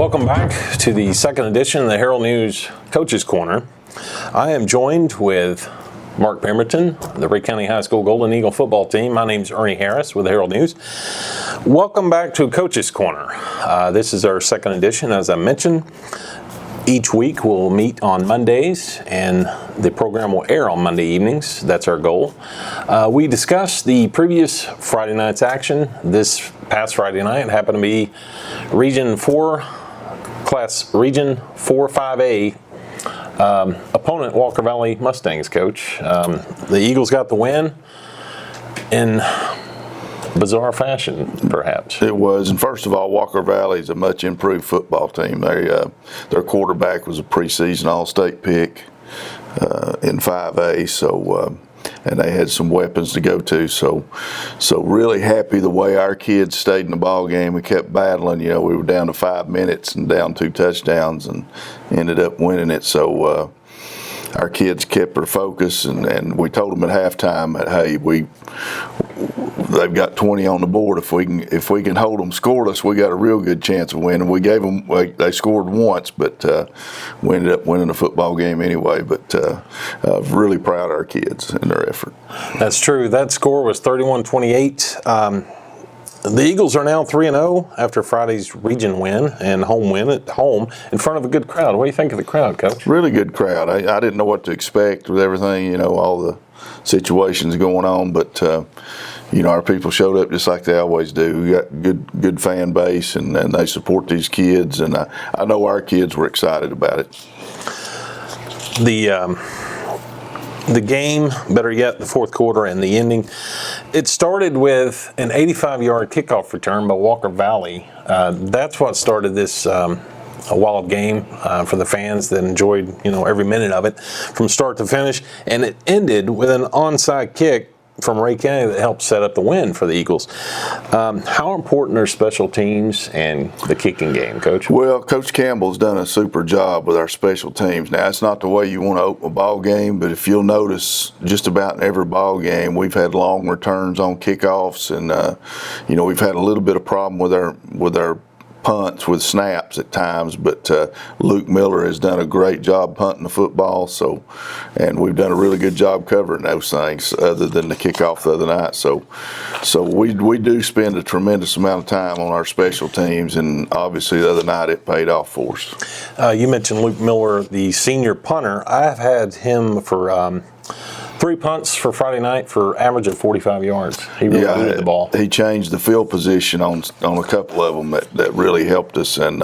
Welcome back to the second edition of the Herald News Coaches Corner. I am joined with Mark Pemberton, the Rake County High School Golden Eagle football team. My name is Ernie Harris with the Herald News. Welcome back to Coaches Corner. This is our second edition, as I mentioned. Each week we'll meet on Mondays, and the program will air on Monday evenings. That's our goal. We discussed the previous Friday night's action. This past Friday night happened to be Region 4, Region 4-5A opponent, Walker Valley Mustangs, Coach. The Eagles got the win in bizarre fashion, perhaps. It was, and first of all, Walker Valley is a much improved football team. Their quarterback was a preseason All-State pick in 5A, so and they had some weapons to go to. So really happy the way our kids stayed in the ball game. We kept battling. You know, we were down to 5 minutes and down 2 touchdowns and ended up winning it. So our kids kept their focus, and we told them at halftime that, hey, they've got 20 on the board. If we can hold them scoreless, we got a real good chance of winning. We gave them, they scored once, but we ended up winning the football game anyway. But really proud of our kids and their effort. That's true. That score was 31-28. The Eagles are now 3-0 after Friday's region win and home win at home in front of a good crowd. What do you think of the crowd, Coach? Really good crowd. I didn't know what to expect with everything, you know, all the situations going on, but you know, our people showed up just like they always do. We got good fan base, and they support these kids, and I know our kids were excited about it. The game, better yet, the fourth quarter and the ending, it started with an 85-yard kickoff return by Walker Valley. That's what started this a wild game for the fans that enjoyed, you know, every minute of it from start to finish, and it ended with an onside kick from Rake County that helped set up the win for the Eagles. How important are special teams and the kicking game, Coach? Well, Coach Campbell's done a super job with our special teams. Now, it's not the way you want to open a ball game, but if you'll notice, just about in every ball game, we've had long returns on kickoffs, and you know, we've had a little bit of problem with our punts with snaps at times, but Luke Miller has done a great job punting the football, and we've done a really good job covering those things other than the kickoff the other night. So we do spend a tremendous amount of time on our special teams, and obviously the other night it paid off for us. You mentioned Luke Miller, the senior punter. I've had him for 3 punts for Friday night for average of 45 yards. He really booted the ball. He changed the field position on a couple of them that really helped us. And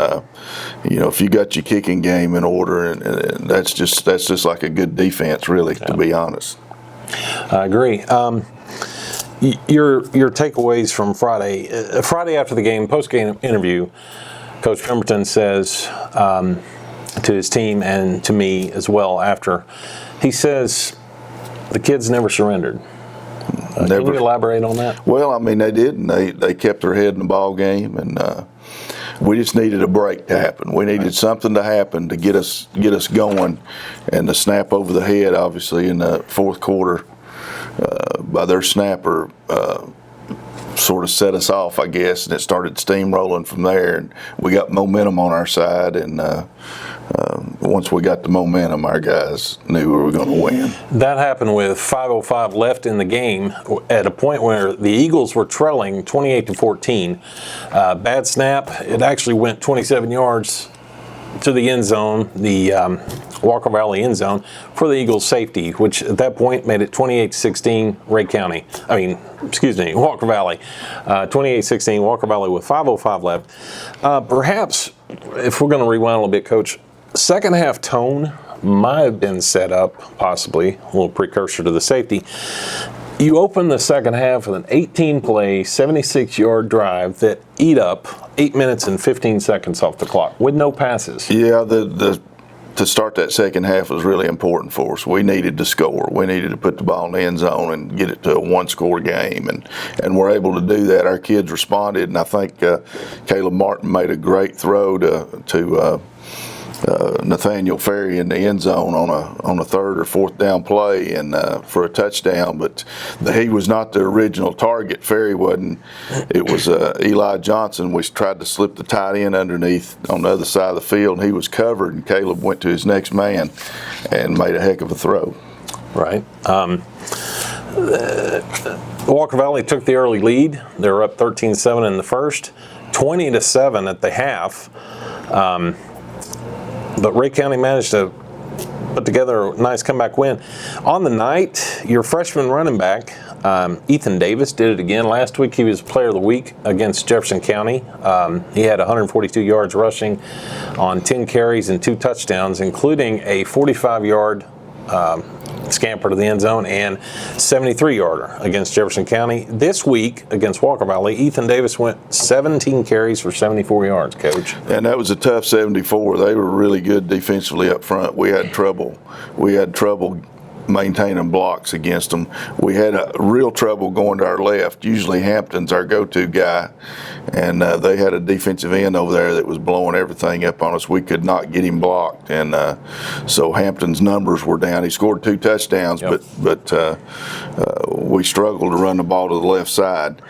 you know, if you got your kicking game in order, and that's just like a good defense, really, to be honest. I agree. Your takeaways from Friday. Friday after the game, post-game interview, Coach Pemberton says to his team and to me as well after, he says, the kids never surrendered. Can you elaborate on that? Well, I mean, they did, and they kept their head in the ball game, and we just needed a break to happen. We needed something to happen to get us going, and the snap over the head, obviously, in the fourth quarter by their snapper sort of set us off, I guess, and it started steamrolling from there, and we got momentum on our side, and once we got the momentum, our guys knew we were going to win. That happened with 5:05 left in the game at a point where the Eagles were trailing 28-14. Bad snap. It actually went 27 yards to the end zone, the Walker Valley end zone, for the Eagles' safety, which at that point made it 28-16 Walker Valley. 28-16 Walker Valley with 5:05 left. Perhaps, if we're going to rewind a little bit, Coach, second half tone might have been set up, possibly, a little precursor to the safety. You open the second half with an 18-play, 76-yard drive that eat up 8 minutes and 15 seconds off the clock with no passes. Yeah, to start that second half was really important for us. We needed to score. We needed to put the ball in the end zone and get it to a one-score game, and we're able to do that. Our kids responded, and I think Caleb Martin made a great throw to Nathaniel Ferry in the end zone on a third or fourth down play and for a touchdown, but he was not the original target. Ferry wasn't. It was Eli Johnson. We tried to slip the tight end underneath on the other side of the field, and he was covered, and Caleb went to his next man and made a heck of a throw. Right. Walker Valley took the early lead. They were up 13-7 in the first, 20-7 at the half. But Ray County managed to put together a nice comeback win. On the night, your freshman running back, Ethan Davis, did it again. Last week he was Player of the Week against Jefferson County. He had 142 yards rushing on 10 carries and 2 touchdowns, including a 45-yard scamper to the end zone and 73-yarder against Jefferson County. This week against Walker Valley, Ethan Davis went 17 carries for 74 yards, Coach. And that was a tough 74. They were really good defensively up front. We had trouble maintaining blocks against them. We had a real trouble going to our left. Usually Hampton's our go-to guy, and they had a defensive end over there that was blowing everything up on us. We could not get him blocked, and so Hampton's numbers were down. He scored 2 touchdowns, yep. but we struggled to run the ball to the left side.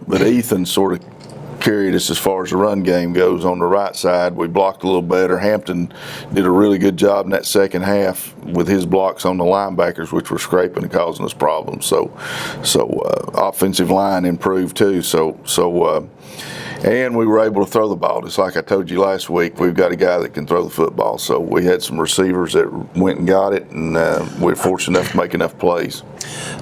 But Ethan sort of carried us as far as the run game goes on the right side. We blocked a little better. Hampton did a really good job in that second half with his blocks on the linebackers, which were scraping and causing us problems. So offensive line improved too. And we were able to throw the ball. Just like I told you last week, we've got a guy that can throw the football. So we had some receivers that went and got it, and we were fortunate enough to make enough plays.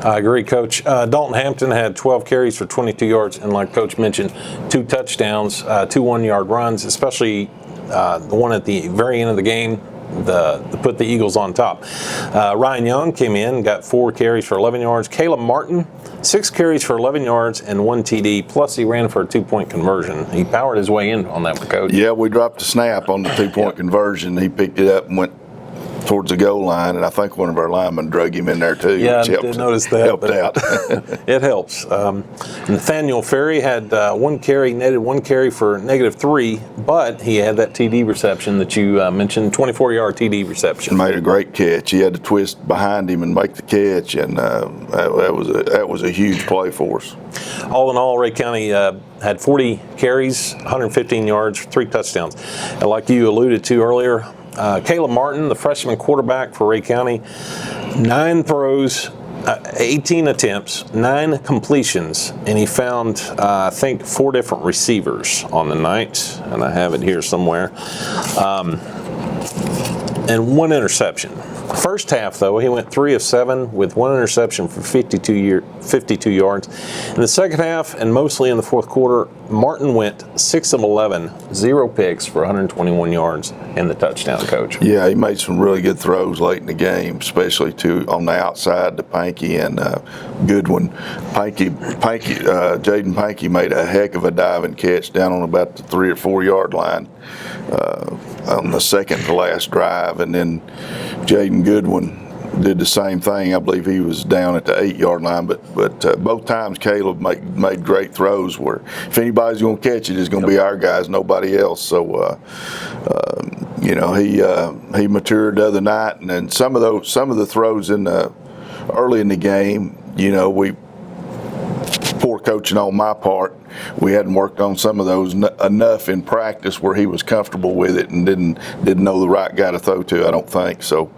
I agree, Coach. Dalton Hampton had 12 carries for 22 yards, and like Coach mentioned, 2 touchdowns, 2 1-yard runs, especially the one at the very end of the game. To put the Eagles on top. Ryan Young came in, got 4 carries for 11 yards. Caleb Martin, 6 carries for 11 yards and 1 TD, plus he ran for a 2-point conversion. He powered his way in on that one, Coach. Yeah, we dropped the snap on the 2-point conversion. He picked it up and went towards the goal line, and I think one of our linemen drug him in there too. Yeah, which I did notice that. Helped out. It helps. Nathaniel Ferry had 1 carry, netted 1 carry for -3, but he had that TD reception that you mentioned, 24-yard TD reception. Made a great catch. He had to twist behind him and make the catch, and that was a huge play for us. All in all, Ray County had 40 carries, 115 yards, 3 touchdowns. And like you alluded to earlier, Caleb Martin, the freshman quarterback for Ray County, 9 throws, 18 attempts, 9 completions, and he found, I think, 4 different receivers on the night, and I have it here somewhere, and 1 interception. First half, though, he went 3 of 7 with 1 interception for 52 yards. In the second half, and mostly in the fourth quarter, Martin went 6 of 11, 0 picks for 121 yards and the touchdown, Coach. Yeah, he made some really good throws late in the game, especially on the outside to Pankey and Goodwin. Jaden Pankey made a heck of a diving catch down on about the 3 or 4 yard line on the second to last drive, and then Jaden Goodwin did the same thing. I believe he was down at the 8-yard line, but both times Caleb made great throws where if anybody's going to catch it, it's going to be our guys, nobody else. So he matured the other night, and then some of the throws early in the game, poor coaching on my part. We hadn't worked on some of those enough in practice where he was comfortable with it and didn't know the right guy to throw to, I don't think. So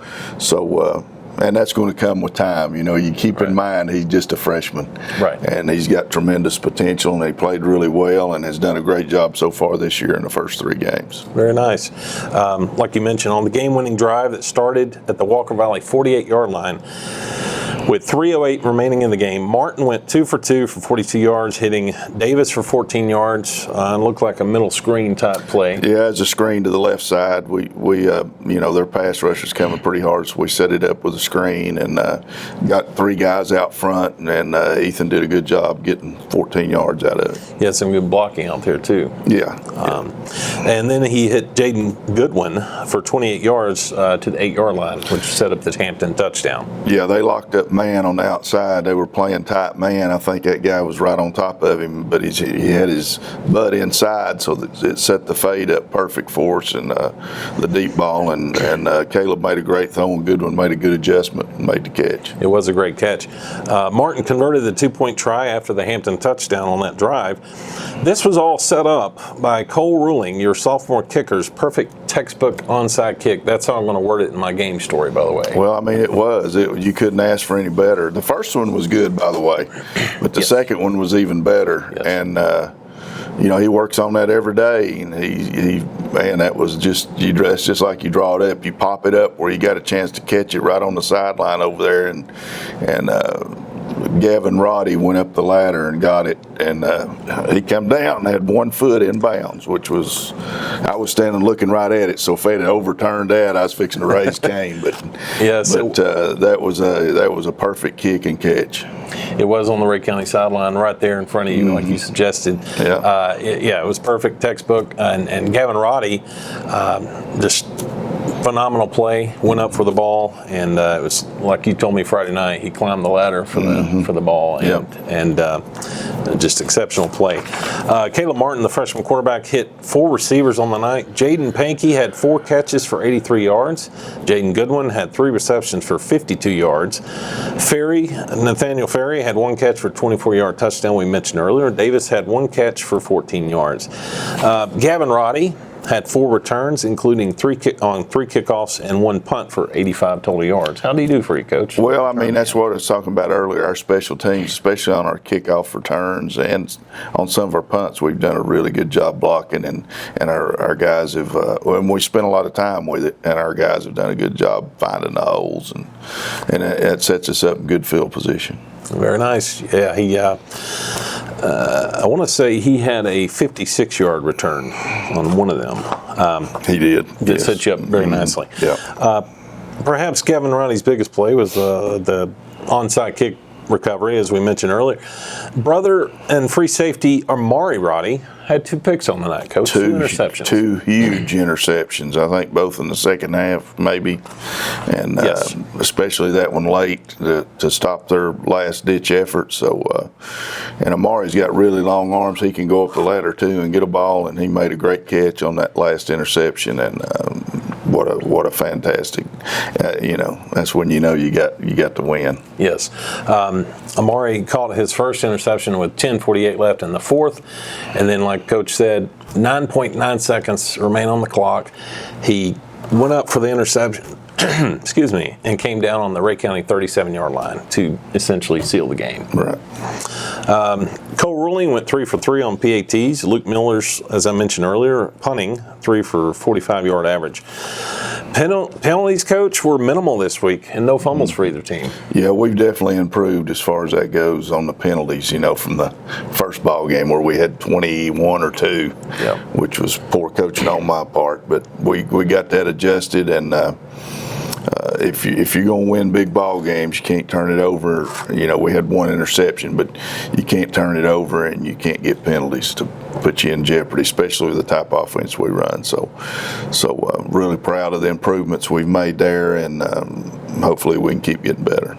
and that's going to come with time. You keep in mind he's just a freshman. Right. And he's got tremendous potential, and he played really well and has done a great job so far this year in the first 3 games. Very nice. Like you mentioned, on the game-winning drive that started at the Walker Valley 48-yard line, with 3:08 remaining in the game, Martin went 2 for 2 for 42 yards, hitting Davis for 14 yards. Looked like a middle screen type play. Yeah, it's a screen to the left side. We their pass rushers coming pretty hard, so we set it up with a screen and got 3 guys out front, and Ethan did a good job getting 14 yards out of it. He had some good blocking out there too. Yeah. And then he hit Jaden Goodwin for 28 yards to the 8-yard line, which set up the Hampton touchdown. Yeah, they locked up man on the outside. They were playing tight man. I think that guy was right on top of him, but he had his butt inside, so that it set the fade up perfect for us and the deep ball. And Caleb made a great throw, and Goodwin made a good adjustment and made the catch. It was a great catch. Martin converted the 2-point try after the Hampton touchdown on that drive. This was all set up by Cole Ruling, your sophomore kicker's perfect textbook onside kick. That's how I'm going to word it in my game story, by the way. Well, I mean, it was. You couldn't ask for any better. The first one was good, by the way, but the second one was even better. Yes. And he works on that every day, and man, that was just, that's just like you draw it up. You pop it up where you got a chance to catch it right on the sideline over there, and Gavin Roddy went up the ladder and got it, and he came down and had 1 foot in bounds, which was, I was standing looking right at it, so if it had overturned that, I was fixing to raise Cain, but yes, that was a perfect kick and catch. It was on the Ray County sideline right there in front of you, like you suggested. Yeah. It was perfect textbook, and Gavin Roddy just phenomenal play, went up for the ball, and it was like you told me Friday night, he climbed the ladder for the ball, and just exceptional play. Caleb Martin, the freshman quarterback, hit 4 receivers on the night. Jaden Pankey had 4 catches for 83 yards. Jaden Goodwin had 3 receptions for 52 yards. Nathaniel Ferry had 1 catch for a 24-yard touchdown we mentioned earlier. Davis had 1 catch for 14 yards. Gavin Roddy had 4 returns, including 3 kickoffs and 1 punt for 85 total yards. How do you do for you, Coach? Well, I mean, that's what I was talking about earlier. Our special teams, especially on our kickoff returns and on some of our punts, we've done a really good job blocking, and our guys have, and we spent a lot of time with it, and our guys have done a good job finding the holes, and it sets us up in good field position. Very nice. Yeah, he. I want to say he had a 56-yard return on one of them. He did. That set you up very nicely. Yeah. Perhaps Gavin Roddy's biggest play was the onside kick recovery, as we mentioned earlier. Brother and free safety Amari Roddy had 2 picks on the night, Coach. 2 interceptions. 2 huge interceptions, I think, both in the second half, maybe. And especially that one late to stop their last-ditch effort. So, and Amari's got really long arms. He can go up the ladder, too, and get a ball, and he made a great catch on that last interception. And what a fantastic, that's when you know you got to win. Yes. Amari caught his first interception with 10:48 left in the fourth, and then, like Coach said, 9.9 seconds remain on the clock. He went up for the interception, excuse me, and came down on the Ray County 37-yard line to essentially seal the game. Right. Cole Ruling went 3 for 3 on PATs. Luke Miller's, as I mentioned earlier, punting 3 for 45-yard average. Penalties, Coach, were minimal this week, and no fumbles for either team. Yeah, we've definitely improved as far as that goes on the penalties, from the first ball game where we had 21 or 2, which was poor coaching on my part. But we got that adjusted, and if you're going to win big ball games, you can't turn it over. We had 1 interception, but you can't turn it over, and you can't get penalties to put you in jeopardy, especially with the type of offense we run. So really proud of the improvements we've made there, and hopefully we can keep getting better.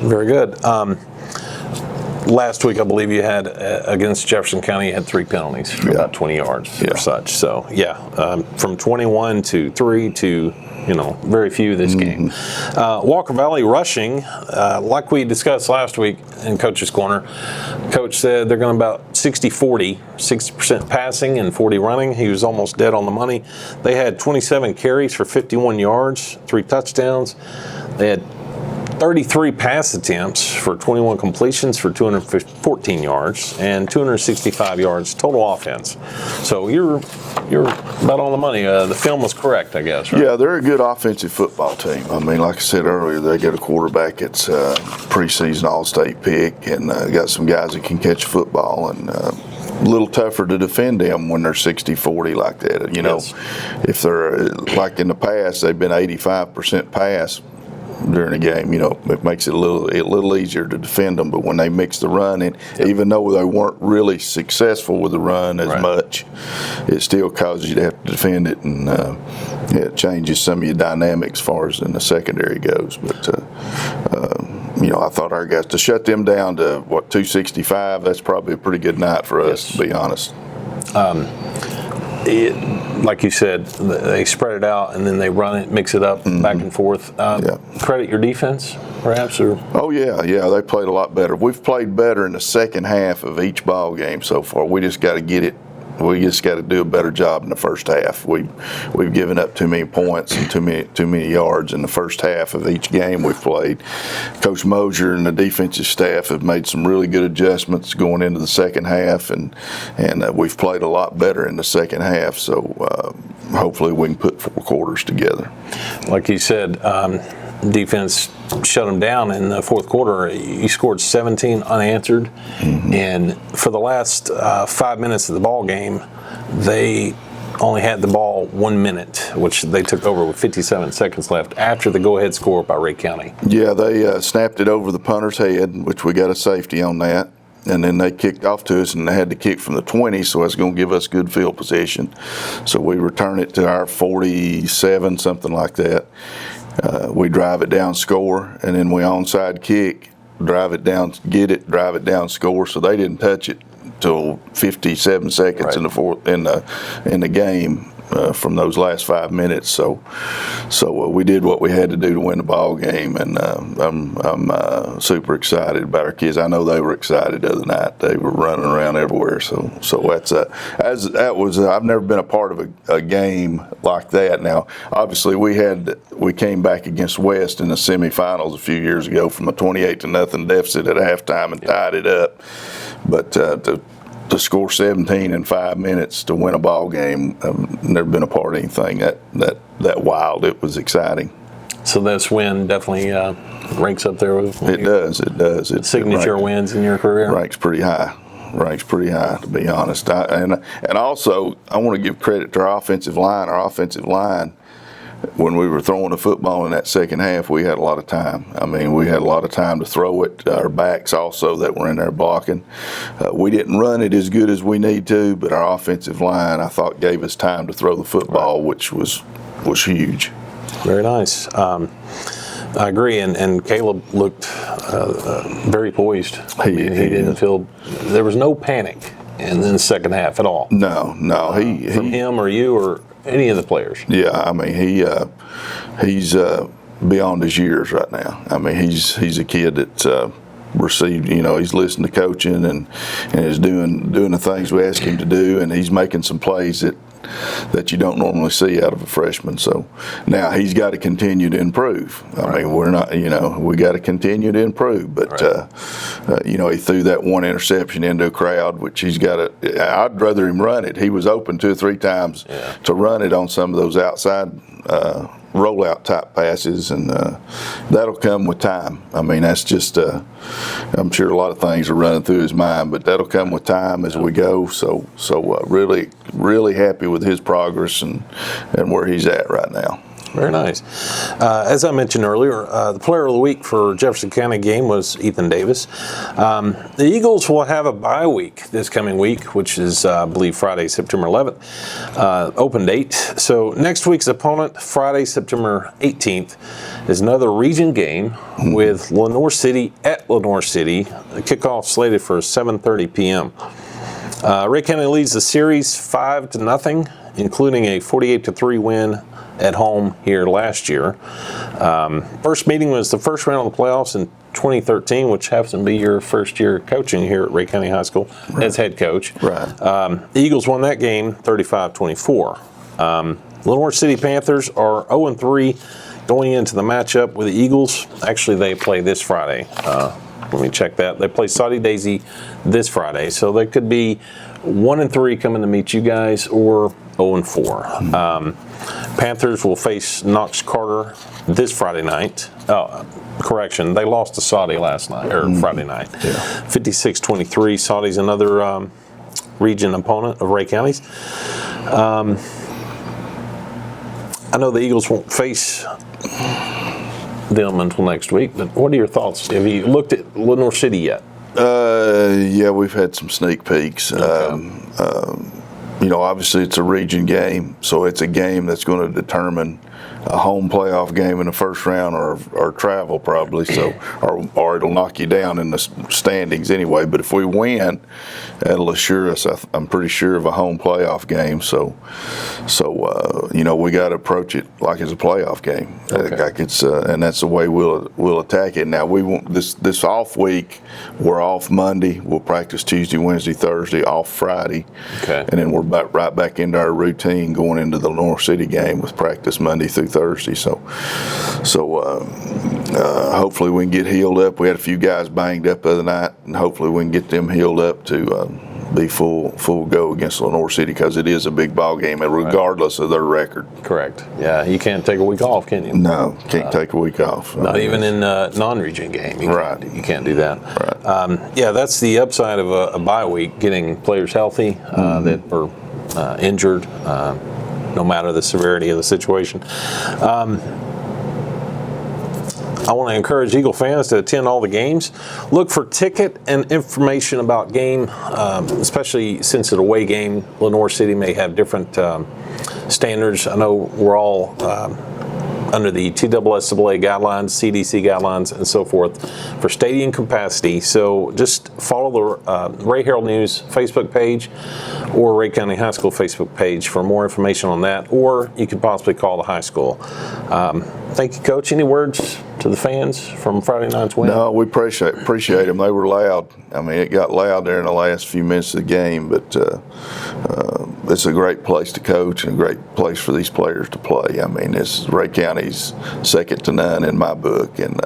Very good. Last week, I believe you had, against Jefferson County, you had 3 penalties for about 20 yards or such. So, from 21 to 3 to, very few this game. Walker Valley rushing, like we discussed last week in Coach's Corner, Coach said they're going about 60-40, 60% passing and 40 running. He was almost dead on the money. They had 27 carries for 51 yards, 3 touchdowns. They had 33 pass attempts for 21 completions for 214 yards and 265 yards total offense. So you're about on the money. The film was correct, I guess, right? Yeah, they're a good offensive football team. I mean, like I said earlier, they got a quarterback that's preseason All-State pick, and got some guys that can catch football, and a little tougher to defend them when they're 60-40 like that. If they're like in the past, they've been 85% pass during a game, it makes it a little easier to defend them. But when they mix the run in, even though they weren't really successful with the run as much, it still causes you to have to defend it, and it changes some of your dynamics as far as in the secondary goes. But I thought our guys, to shut them down to 265, that's probably a pretty good night for us, to be honest. Like you said, they spread it out and then they run it, mix it up, back and forth. Credit your defense, perhaps? Or Oh, yeah, they played a lot better. We've played better in the second half of each ball game so far. We just got to get it. We just got to do a better job in the first half. We've given up too many points and too many yards in the first half of each game we've played. Coach Mosier and the defensive staff have made some really good adjustments going into the second half, and we've played a lot better in the second half. So hopefully we can put 4 quarters together. like you said, defense shut them down in the fourth quarter. You scored 17 unanswered, and for the last 5 minutes of the ball game, they only had the ball 1 minute, which they took over with 57 seconds left after the go-ahead score by Rhea County. Yeah, they snapped it over the punter's head, which we got a safety on that. And then they kicked off to us, and they had to kick from the 20, so it's going to give us good field position. So we return it to our 47, something like that. We drive it down, score, and then we onside kick, drive it down, get it, drive it down, score. So they didn't touch it till 57 seconds in the game. From those last 5 minutes, so we did what we had to do to win the ball game, and I'm super excited about our kids. I know they were excited the other night. They were running around everywhere. So that's I've never been a part of a game like that. Now, obviously, we came back against West in the semifinals a few years ago from a 28-0 deficit at halftime and tied it up, but to score 17 in 5 minutes to win a ball game, I've never been a part of anything that wild. It was exciting. So this win definitely ranks up there with it does. It's signature wins in your career. Ranks pretty high, to be honest. And also, I want to give credit to our offensive line. Our offensive line, when we were throwing the football in that second half, we had a lot of time. I mean, we had a lot of time to throw it. Our backs also that were in there blocking. We didn't run it as good as we need to, but our offensive line, I thought, gave us time to throw the football, which was huge. Very nice. I agree, and Caleb looked very poised. He didn't feel – there was no panic in the second half at all. No. From him or you or – any of the players. Yeah, I mean he's beyond his years right now. I mean he's a kid that received, he's listening to coaching and is doing the things we ask him to do, and he's making some plays that you don't normally see out of a freshman. So now he's got to continue to improve. I mean, we're not, we got to continue to improve. But he threw that one interception into a crowd, which he's got to. I'd rather him run it. He was open 2 or 3 times to run it on some of those outside rollout type passes, and that'll come with time. I mean, that's just I'm sure a lot of things are running through his mind, but that'll come with time as we go. So really happy with his progress and where he's at right now. Very nice. As I mentioned earlier, the player of the week for Jefferson County game was Ethan Davis. The Eagles will have a bye week this coming week, which is, I believe, Friday, September 11th, open date. So next week's opponent, Friday, September 18th, is another region game with Lenoir City at Lenoir City. The kickoff slated for 7:30 p.m. Rhea County leads the series 5-0, including a 48-3 win at home here last year. First meeting was the first round of the playoffs in 2013, which happens to be your first year coaching here at Rhea County High School as head coach. Right. The Eagles won that game 35-24. Lenoir City Panthers are 0-3 going into the matchup with the Eagles. Actually, they play this Friday. Let me check that. They play Saudi Daisy this Friday, so they could be 1-3 coming to meet you guys, or 0-4. Panthers will face Knox Carter this Friday night. Correction, they lost to Saudi last night, or Friday night. 56-23. Saudi's another region opponent of Rhea County's. I know the Eagles won't face them until next week, but what are your thoughts? Have you looked at Lenoir City yet? Yeah, we've had some sneak peeks. Okay. obviously it's a region game, so it's a game that's going to determine a home playoff game in the first round or travel probably. So, or it'll knock you down in the standings anyway. But if we win, that'll assure us, I'm pretty sure, of a home playoff game. So we got to approach it like it's a playoff game. Okay. Like it's and that's the way we'll attack it. Now we won't this off week. We're off Monday. We'll practice Tuesday, Wednesday, Thursday. Off Friday. Okay. And then we're right back into our routine going into the North City game with practice Monday through Thursday. So hopefully we can get healed up. We had a few guys banged up the other night, and hopefully we can get them healed up to be full go against Lenore City, because it is a big ball game, and regardless of their record. Correct. Yeah, you can't take a week off, can you? No, can't take a week off. Not even in a non-region game. You can't do that. Right. That's the upside of a bye week, getting players healthy that are injured, no matter the severity of the situation. I want to encourage Eagle fans to attend all the games. Look for ticket and information about game, especially since it's an away game. Lenore City may have different standards. I know we're all under the TSSAA guidelines, CDC guidelines, and so forth for stadium capacity. So just follow the Ray Herald News Facebook page or Ray County High School Facebook page for more information on that, or you could possibly call the high school. Thank you, Coach. Any words to the fans from Friday night's win? No, we appreciate them. They were loud. I mean, it got loud there in the last few minutes of the game, but it's a great place to coach and a great place for these players to play. I mean, this Ray County's second to none in my book, and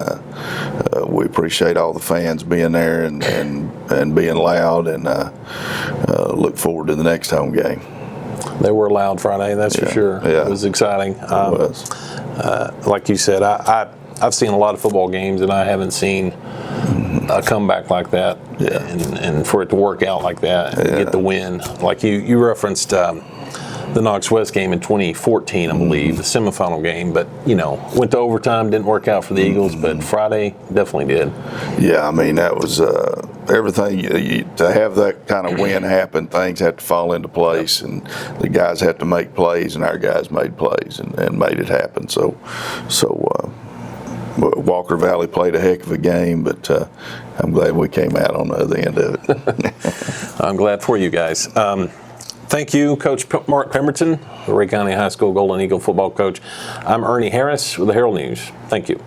we appreciate all the fans being there and being loud, and look forward to the next home game. They were loud Friday, that's for sure. Yeah. It was exciting. It was. Like you said, I've seen a lot of football games, and I haven't seen a comeback like that, and for it to work out like that and get the win. Like you referenced the Knox West game in 2014, I believe, the semifinal game, but went to overtime, didn't work out for the Eagles, but Friday definitely did. Yeah, I mean, that was everything. To have that kind of win happen, things have to fall into place, and the guys have to make plays, and our guys made plays and made it happen. So Walker Valley played a heck of a game, but I'm glad we came out on the other end of it. I'm glad for you guys. Thank you, Coach Mark Pemberton, the Ray County High School Golden Eagle football coach. I'm Ernie Harris with the Herald News. Thank you.